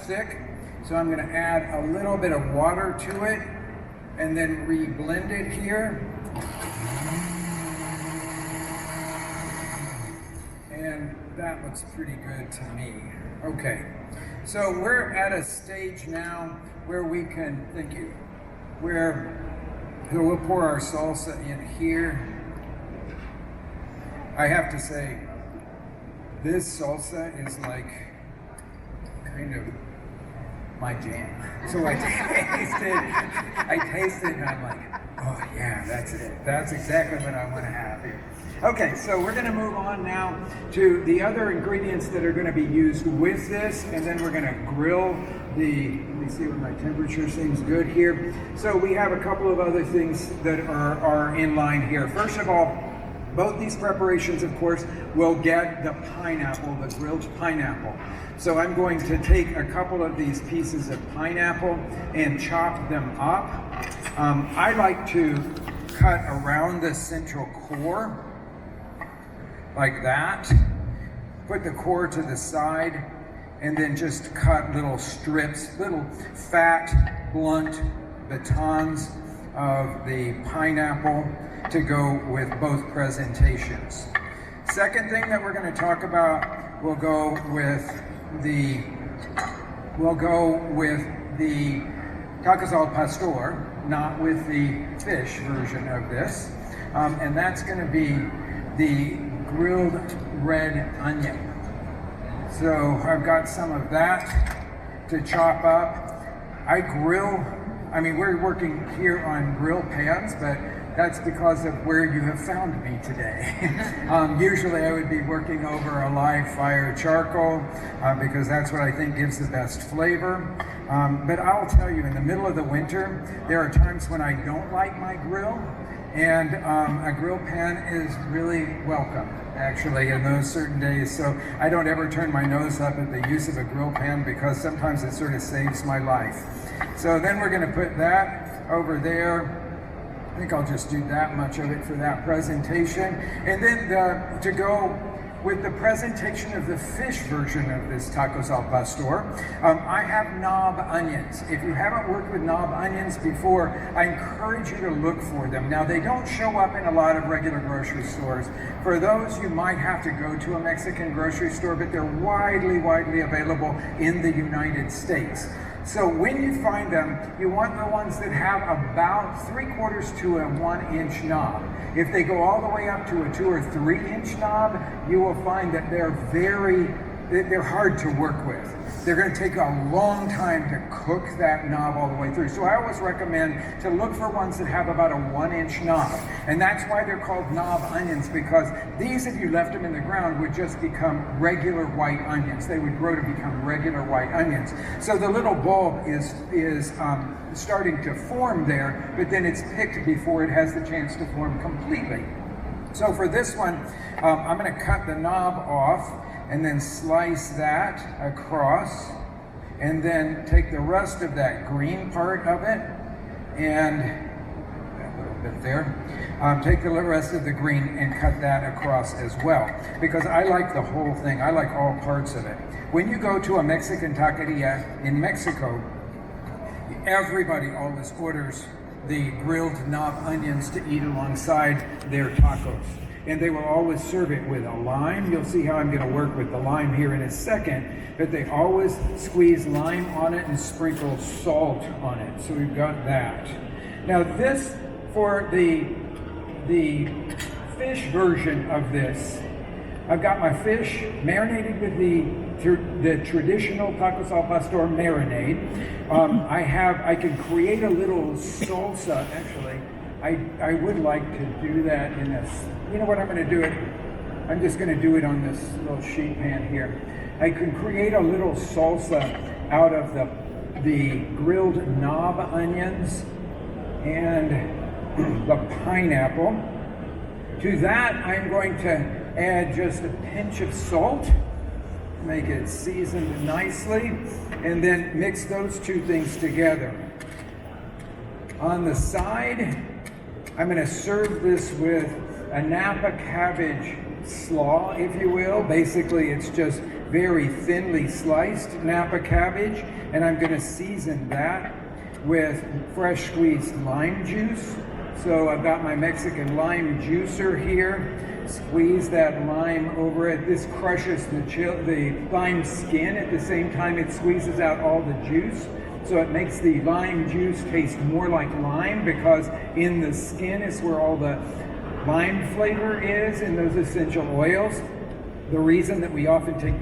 thick, so I'm going to add a little bit of water to it and then re-blend it here. And that looks pretty good to me. Okay, so we're at a stage now where we can, thank you, where we'll pour our salsa in here. I have to say, this salsa is like kind of my jam. So I tasted and I'm like, oh yeah, that's it. That's exactly what I want to have here. Okay, so we're going to move on now to the other ingredients that are going to be used with this, and then we're going to grill the, let me see what my temperature seems good here. So we have a couple of other things that are in line here. First of all, both these preparations, of course, will get the pineapple, the grilled pineapple. So I'm going to take a couple of these pieces of pineapple and chop them up. I like to cut around the central core, like that. Put the core to the side, and then just cut little strips, little fat, blunt batons of the pineapple to go with both presentations. Second thing that we're going to talk about, we'll go with the tacos al pastor, not with the fish version of this, and that's going to be the grilled red onion. So I've got some of that to chop up. I mean, we're working here on grill pans, but that's because of where you have found me today. Usually I would be working over a live fire charcoal because that's what I think gives the best flavor. But I'll tell you, in the middle of the winter, there are times when I don't like my grill, and a grill pan is really welcome, actually, in those certain days. So I don't ever turn my nose up at the use of a grill pan because sometimes it sort of saves my life. So then we're going to put that over there. I think I'll just do that much of it for that presentation. And then to go with the presentation of the fish version of this tacos al pastor, I have knob onions. If you haven't worked with knob onions before, I encourage you to look for them. Now, they don't show up in a lot of regular grocery stores. For those, you might have to go to a Mexican grocery store, but they're widely available in the United States. So when you find them, you want the ones that have about 3/4 to a 1-inch knob. If they go all the way up to a 2 or 3-inch knob, you will find that they're hard to work with. They're going to take a long time to cook that knob all the way through. So I always recommend to look for ones that have about a 1-inch knob. And that's why they're called knob onions, because these, if you left them in the ground, would just become regular white onions. They would grow to become regular white onions. So the little bulb is starting to form there, but then it's picked before it has the chance to form completely. So for this one, I'm going to cut the knob off and then slice that across, and then take the rest of that green part of it and a little bit there. Take the rest of the green and cut that across as well, because I like the whole thing. I like all parts of it. When you go to a Mexican taqueria in Mexico, everybody always orders the grilled knob onions to eat alongside their tacos. And they will always serve it with a lime. You'll see how I'm going to work with the lime here in a second, but they always squeeze lime on it and sprinkle salt on it. So we've got that. Now this, for the fish version of this, I've got my fish marinated with the traditional tacos al pastor marinade. I can create a little salsa, actually. I would like to do that in this. You know what, I'm going to do it. I'm just going to do it on this little sheet pan here. I can create a little salsa out of the grilled knob onions and the pineapple. To that, I'm going to add just a pinch of salt, make it seasoned nicely, and then mix those two things together. On the side, I'm going to serve this with a Napa cabbage slaw, if you will. Basically, it's just very thinly sliced Napa cabbage, and I'm going to season that with fresh squeezed lime juice. So I've got my Mexican lime juicer here. Squeeze that lime over it. This crushes the lime skin at the same time it squeezes out all the juice. So it makes the lime juice taste more like lime, because in the skin is where all the lime flavor is, and those essential oils. The reason that we often take the